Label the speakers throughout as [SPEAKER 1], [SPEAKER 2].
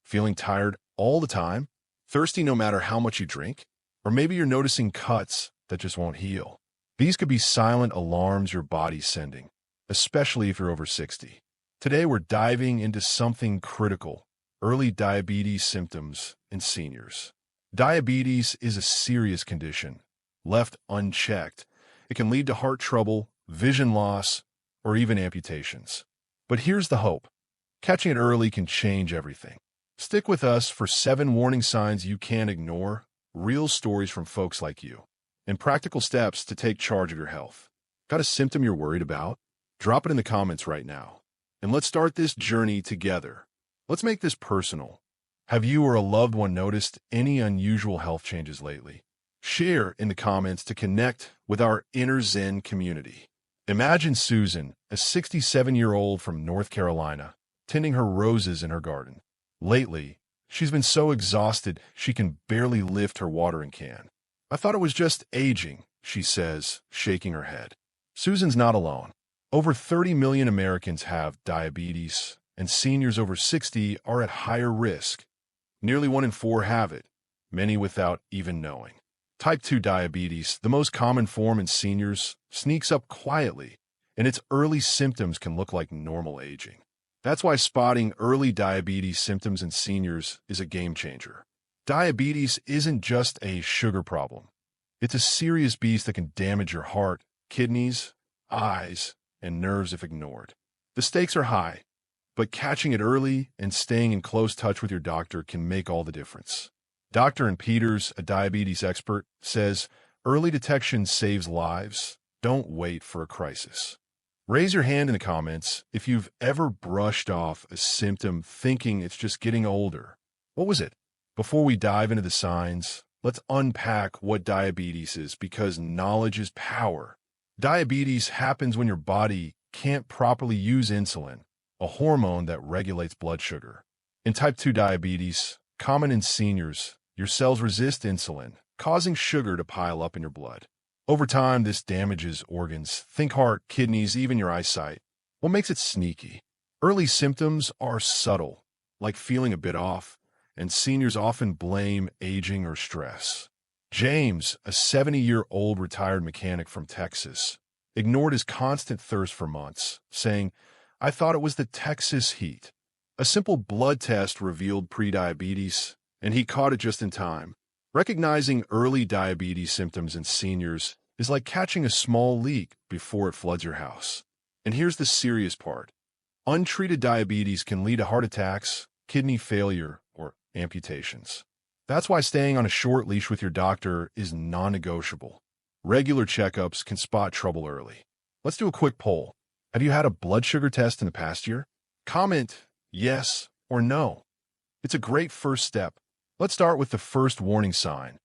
[SPEAKER 1] Feeling tired all the time? Thirsty no matter how much you drink? Or maybe you're noticing cuts that just won't heal. These could be silent alarms your body's sending, especially if you're over 60. Today, we're diving into something critical: early diabetes symptoms in seniors. Diabetes is a serious condition. Left unchecked, it can lead to heart trouble, vision loss, or even amputations. But here's the hope. Catching it early can change everything. Stick with us for 7 warning signs you can't ignore, real stories from folks like you, and practical steps to take charge of your health. Got a symptom you're worried about? Drop it in the comments right now. And let's start this journey together. Let's make this personal. Have you or a loved one noticed any unusual health changes lately? Share in the comments to connect with our Inner Zen community. Imagine Susan, a 67-year-old from North Carolina, tending her roses in her garden. Lately, she's been so exhausted she can barely lift her watering can. "I thought it was just aging," she says, shaking her head. Susan's not alone. Over 30 million Americans have diabetes, and seniors over 60 are at higher risk. Nearly 1 in 4 have it, many without even knowing. Type 2 diabetes, the most common form in seniors, sneaks up quietly, and its early symptoms can look like normal aging. That's why spotting early diabetes symptoms in seniors is a game changer. Diabetes isn't just a sugar problem. It's a serious beast that can damage your heart, kidneys, eyes, and nerves if ignored. The stakes are high, but catching it early and staying in close touch with your doctor can make all the difference. Dr. Peters, a diabetes expert, says early detection saves lives. Don't wait for a crisis. Raise your hand in the comments if you've ever brushed off a symptom thinking it's just getting older. What was it? Before we dive into the signs, let's unpack what diabetes is, because knowledge is power. Diabetes happens when your body can't properly use insulin, a hormone that regulates blood sugar. In type 2 diabetes, common in seniors, your cells resist insulin, causing sugar to pile up in your blood. Over time, this damages organs. Think heart, kidneys, even your eyesight. What makes it sneaky? Early symptoms are subtle, like feeling a bit off, and seniors often blame aging or stress. James, a 70-year-old retired mechanic from Texas, ignored his constant thirst for months, saying, "I thought it was the Texas heat." A simple blood test revealed prediabetes, and he caught it just in time. Recognizing early diabetes symptoms in seniors is like catching a small leak before it floods your house. And here's the serious part. Untreated diabetes can lead to heart attacks, kidney failure, or amputations. That's why staying on a short leash with your doctor is non-negotiable. Regular checkups can spot trouble early. Let's do a quick poll. Have you had a blood sugar test in the past year? Comment yes or no. It's a great first step. Let's start with the first warning sign: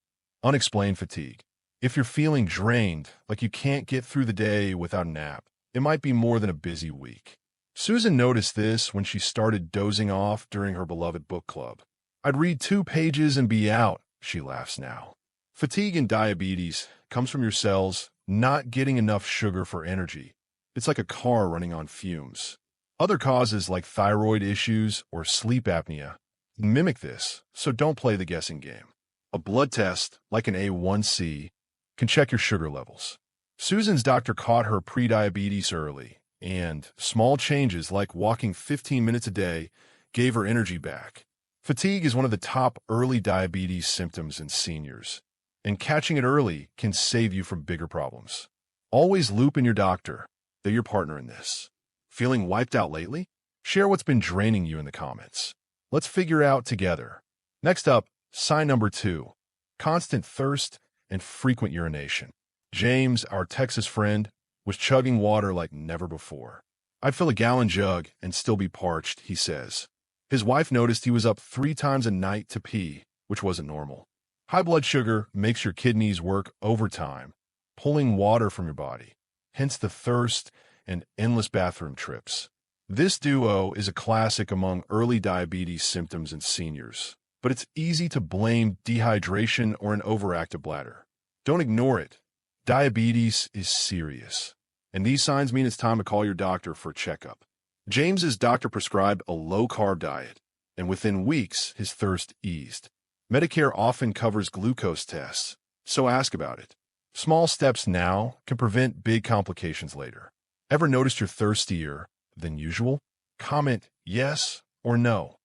[SPEAKER 1] unexplained fatigue. If you're feeling drained, like you can't get through the day without a nap, it might be more than a busy week. Susan noticed this when she started dozing off during her beloved book club. "I'd read 2 pages and be out," she laughs now. Fatigue in diabetes comes from your cells not getting enough sugar for energy. It's like a car running on fumes. Other causes like thyroid issues or sleep apnea mimic this, so don't play the guessing game. A blood test, like an A1C, can check your sugar levels. Susan's doctor caught her prediabetes early, and small changes like walking 15 minutes a day gave her energy back. Fatigue is one of the top early diabetes symptoms in seniors, and catching it early can save you from bigger problems. Always loop in your doctor. They're your partner in this. Feeling wiped out lately? Share what's been draining you in the comments. Let's figure out together. Next up, sign number 2, constant thirst and frequent urination. James, our Texas friend, was chugging water like never before. "I'd fill a gallon jug and still be parched," he says. His wife noticed he was up 3 times a night to pee, which wasn't normal. High blood sugar makes your kidneys work overtime, pulling water from your body, hence the thirst and endless bathroom trips. This duo is a classic among early diabetes symptoms in seniors, but it's easy to blame dehydration or an overactive bladder. Don't ignore it. Diabetes is serious, and these signs mean it's time to call your doctor for a checkup. James's doctor prescribed a low-carb diet, and within weeks, his thirst eased. Medicare often covers glucose tests, so ask about it. Small steps now can prevent big complications later. Ever noticed you're thirstier than usual? Comment yes or no.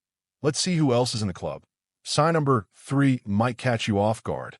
[SPEAKER 1] Let's see who else is in the club. Sign number 3 might catch you off guard.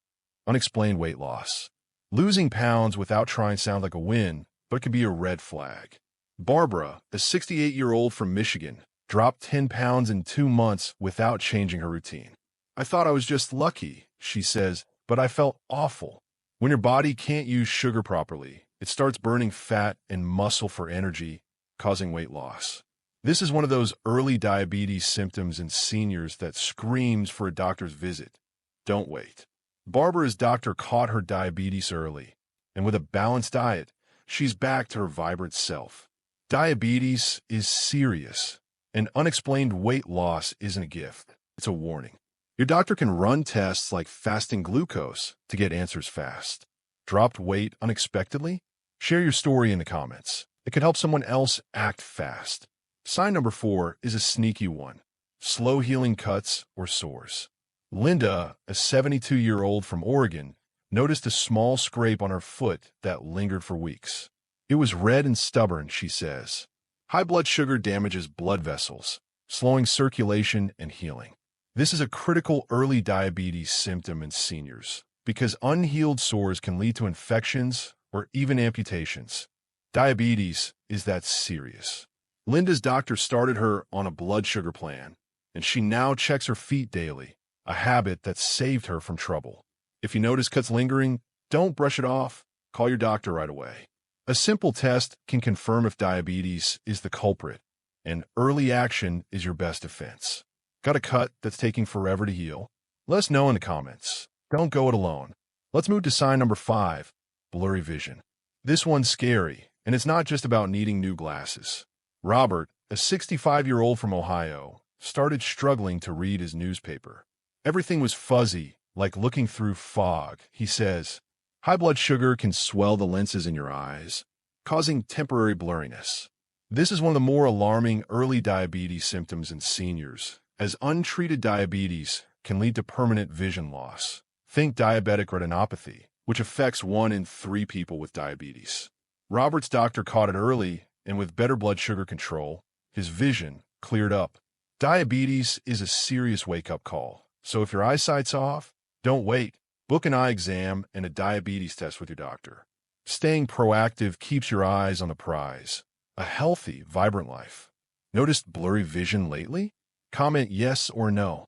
[SPEAKER 1] Unexplained weight loss. Losing pounds without trying sounds like a win, but it can be a red flag. Barbara, a 68-year-old from Michigan, dropped 10 pounds in 2 months without changing her routine. I thought I was just lucky, she says, but I felt awful. When your body can't use sugar properly, it starts burning fat and muscle for energy, causing weight loss. This is one of those early diabetes symptoms in seniors that screams for a doctor's visit. Don't wait. Barbara's doctor caught her diabetes early, and with a balanced diet, she's back to her vibrant self. Diabetes is serious, and unexplained weight loss isn't a gift. It's a warning. Your doctor can run tests like fasting glucose to get answers fast. Dropped weight unexpectedly? Share your story in the comments. It could help someone else act fast. Sign number 4 is a sneaky one. Slow healing cuts or sores. Linda, a 72-year-old from Oregon, noticed a small scrape on her foot that lingered for weeks. It was red and stubborn, she says. High blood sugar damages blood vessels, slowing circulation and healing. This is a critical early diabetes symptom in seniors because unhealed sores can lead to infections or even amputations. Diabetes is that serious. Linda's doctor started her on a blood sugar plan, and she now checks her feet daily, a habit that saved her from trouble. If you notice cuts lingering, don't brush it off. Call your doctor right away. A simple test can confirm if diabetes is the culprit, and early action is your best defense. Got a cut that's taking forever to heal? Let us know in the comments. Don't go it alone. Let's move to sign number 5, blurry vision. This one's scary, and it's not just about needing new glasses. Robert, a 65-year-old from Ohio, started struggling to read his newspaper. Everything was fuzzy, like looking through fog, he says. High blood sugar can swell the lenses in your eyes, causing temporary blurriness. This is one of the more alarming early diabetes symptoms in seniors, as untreated diabetes can lead to permanent vision loss. Think diabetic retinopathy, which affects 1 in 3 people with diabetes. Robert's doctor caught it early, and with better blood sugar control, his vision cleared up. Diabetes is a serious wake-up call, so if your eyesight's off, don't wait. Book an eye exam and a diabetes test with your doctor. Staying proactive keeps your eyes on the prize. A healthy, vibrant life. Noticed blurry vision lately? Comment yes or no.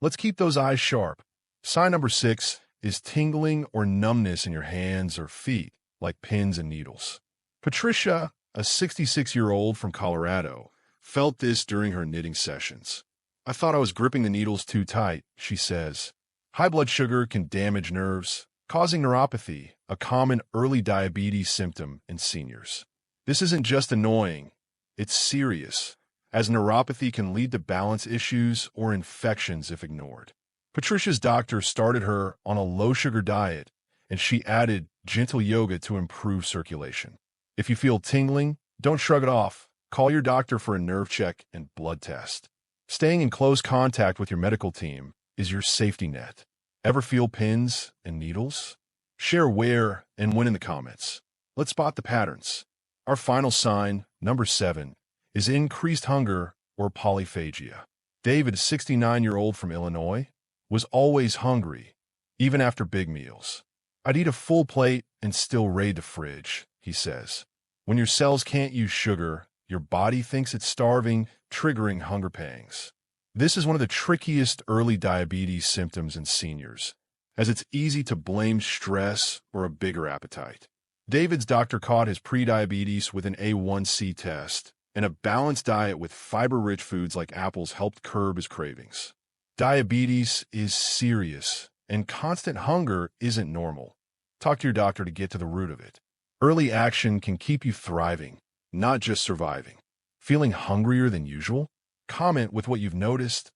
[SPEAKER 1] Let's keep those eyes sharp. Sign number 6 is tingling or numbness in your hands or feet, like pins and needles. Patricia, a 66-year-old from Colorado, felt this during her knitting sessions. I thought I was gripping the needles too tight, she says. High blood sugar can damage nerves, causing neuropathy, a common early diabetes symptom in seniors. This isn't just annoying, it's serious, as neuropathy can lead to balance issues or infections if ignored. Patricia's doctor started her on a low-sugar diet, and she added gentle yoga to improve circulation. If you feel tingling, don't shrug it off. Call your doctor for a nerve check and blood test. Staying in close contact with your medical team is your safety net. Ever feel pins and needles? Share where and when in the comments. Let's spot the patterns. Our final sign, number 7, is increased hunger or polyphagia. David, a 69-year-old from Illinois, was always hungry, even after big meals. I'd eat a full plate and still raid the fridge, he says. When your cells can't use sugar, your body thinks it's starving, triggering hunger pangs. This is one of the trickiest early diabetes symptoms in seniors, as it's easy to blame stress or a bigger appetite. David's doctor caught his prediabetes with an A1C test, and a balanced diet with fiber-rich foods like apples helped curb his cravings. Diabetes is serious, and constant hunger isn't normal. Talk to your doctor to get to the root of it. Early action can keep you thriving, not just surviving. Feeling hungrier than usual? Comment with what you've noticed.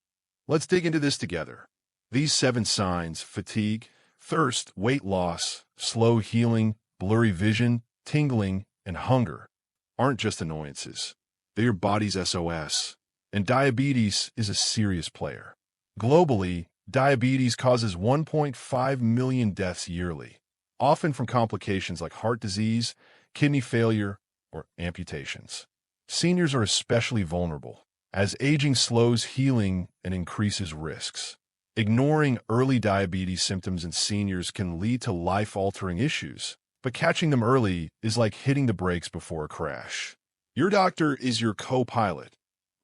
[SPEAKER 1] Let's dig into this together. These 7 signs, fatigue, thirst, weight loss, slow healing, blurry vision, tingling, and hunger, aren't just annoyances. They're your body's SOS. And diabetes is a serious player. Globally, diabetes causes 1.5 million deaths yearly, often from complications like heart disease, kidney failure, or amputations. Seniors are especially vulnerable, as aging slows healing and increases risks. Ignoring early diabetes symptoms in seniors can lead to life-altering issues, but catching them early is like hitting the brakes before a crash. Your doctor is your co-pilot.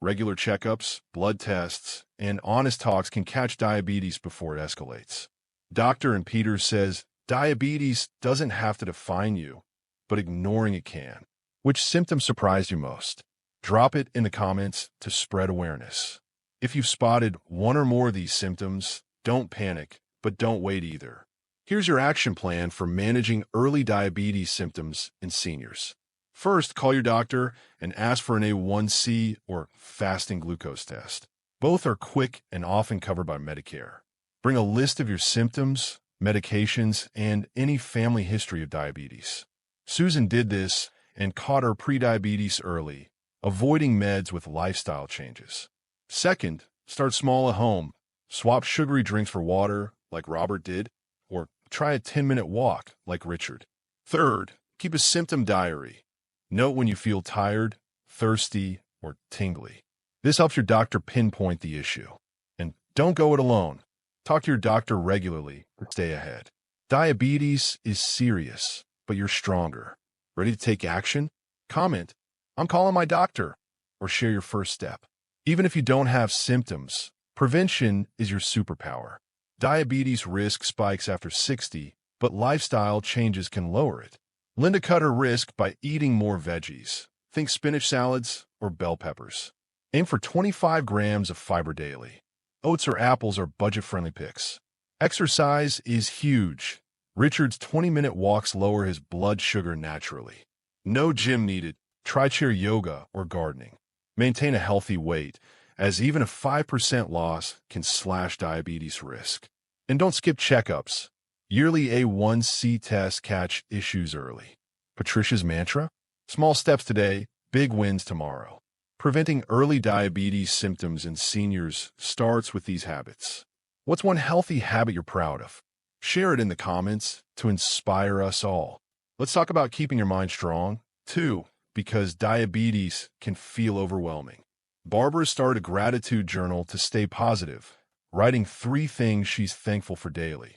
[SPEAKER 1] Regular checkups, blood tests, and honest talks can catch diabetes before it escalates. Dr. Peters says diabetes doesn't have to define you, but ignoring it can. Which symptom surprised you most? Drop it in the comments to spread awareness. If you've spotted one or more of these symptoms, don't panic, but don't wait either. Here's your action plan for managing early diabetes symptoms in seniors. First, call your doctor and ask for an A1C or fasting glucose test. Both are quick and often covered by Medicare. Bring a list of your symptoms, medications, and any family history of diabetes. Susan did this and caught her prediabetes early, avoiding meds with lifestyle changes. Second, start small at home. Swap sugary drinks for water, like Robert did, or try a 10-minute walk, like Richard. Third, keep a symptom diary. Note when you feel tired, thirsty, or tingly. This helps your doctor pinpoint the issue. And don't go it alone. Talk to your doctor regularly to stay ahead. Diabetes is serious, but you're stronger. Ready to take action? Comment, "I'm calling my doctor," or share your first step. Even if you don't have symptoms, prevention is your superpower. Diabetes risk spikes after 60, but lifestyle changes can lower it. Linda cut her risk by eating more veggies. Think spinach salads or bell peppers. Aim for 25 grams of fiber daily. Oats or apples are budget-friendly picks. Exercise is huge. Richard's 20-minute walks lower his blood sugar naturally. No gym needed. Try chair yoga or gardening. Maintain a healthy weight, as even a 5% loss can slash diabetes risk. And don't skip checkups. Yearly A1C tests catch issues early. Patricia's mantra? Small steps today, big wins tomorrow. Preventing early diabetes symptoms in seniors starts with these habits. What's one healthy habit you're proud of? Share it in the comments to inspire us all. Let's talk about keeping your mind strong, too, because diabetes can feel overwhelming. Barbara started a gratitude journal to stay positive, writing 3 things she's thankful for daily,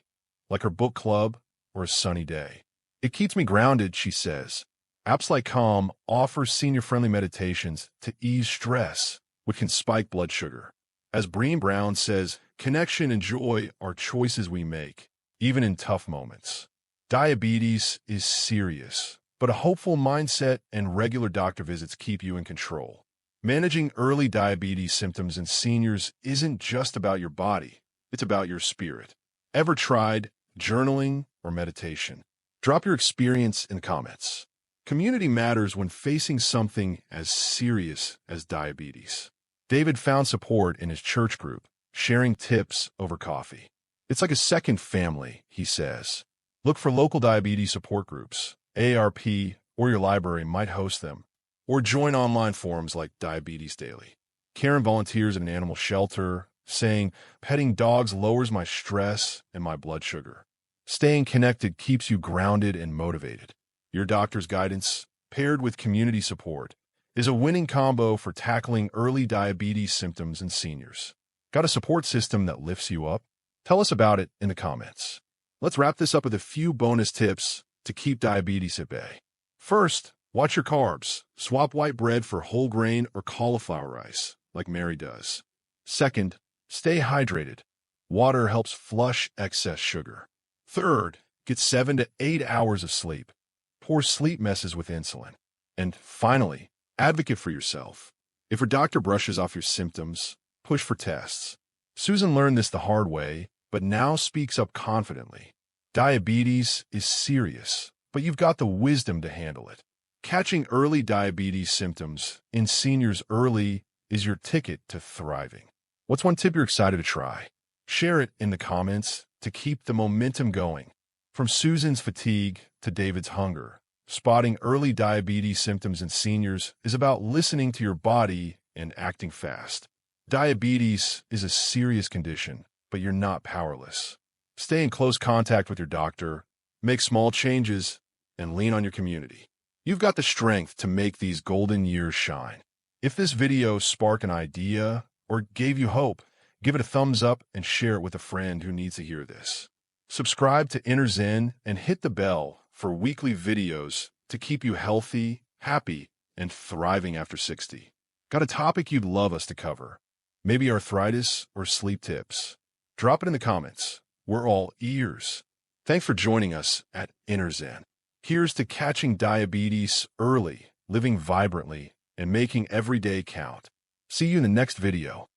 [SPEAKER 1] like her book club or a sunny day. It keeps me grounded, she says. Apps like Calm offer senior-friendly meditations to ease stress, which can spike blood sugar. As Brené Brown says, connection and joy are choices we make, even in tough moments. Diabetes is serious, but a hopeful mindset and regular doctor visits keep you in control. Managing early diabetes symptoms in seniors isn't just about your body, it's about your spirit. Ever tried journaling or meditation? Drop your experience in the comments. Community matters when facing something as serious as diabetes. David found support in his church group, sharing tips over coffee. It's like a second family, he says. Look for local diabetes support groups. AARP or your library might host them. Or join online forums like Diabetes Daily. Karen volunteers at an animal shelter, saying, "Petting dogs lowers my stress and my blood sugar." Staying connected keeps you grounded and motivated. Your doctor's guidance, paired with community support, is a winning combo for tackling early diabetes symptoms in seniors. Got a support system that lifts you up? Tell us about it in the comments. Let's wrap this up with a few bonus tips to keep diabetes at bay. First, watch your carbs. Swap white bread for whole grain or cauliflower rice, like Mary does. Second, stay hydrated. Water helps flush excess sugar. Third, get 7 to 8 hours of sleep. Poor sleep messes with insulin. And finally, advocate for yourself. If your doctor brushes off your symptoms, push for tests. Susan learned this the hard way, but now speaks up confidently. Diabetes is serious, but you've got the wisdom to handle it. Catching early diabetes symptoms in seniors early is your ticket to thriving. What's one tip you're excited to try? Share it in the comments to keep the momentum going. From Susan's fatigue to David's hunger, spotting early diabetes symptoms in seniors is about listening to your body and acting fast. Diabetes is a serious condition, but you're not powerless. Stay in close contact with your doctor, make small changes, and lean on your community. You've got the strength to make these golden years shine. If this video sparked an idea or gave you hope, give it a thumbs up and share it with a friend who needs to hear this. Subscribe to Inner Zen and hit the bell for weekly videos to keep you healthy, happy, and thriving after 60. Got a topic you'd love us to cover? Maybe arthritis or sleep tips? Drop it in the comments. We're all ears. Thanks for joining us at Inner Zen. Here's to catching diabetes early, living vibrantly, and making every day count. See you in the next video.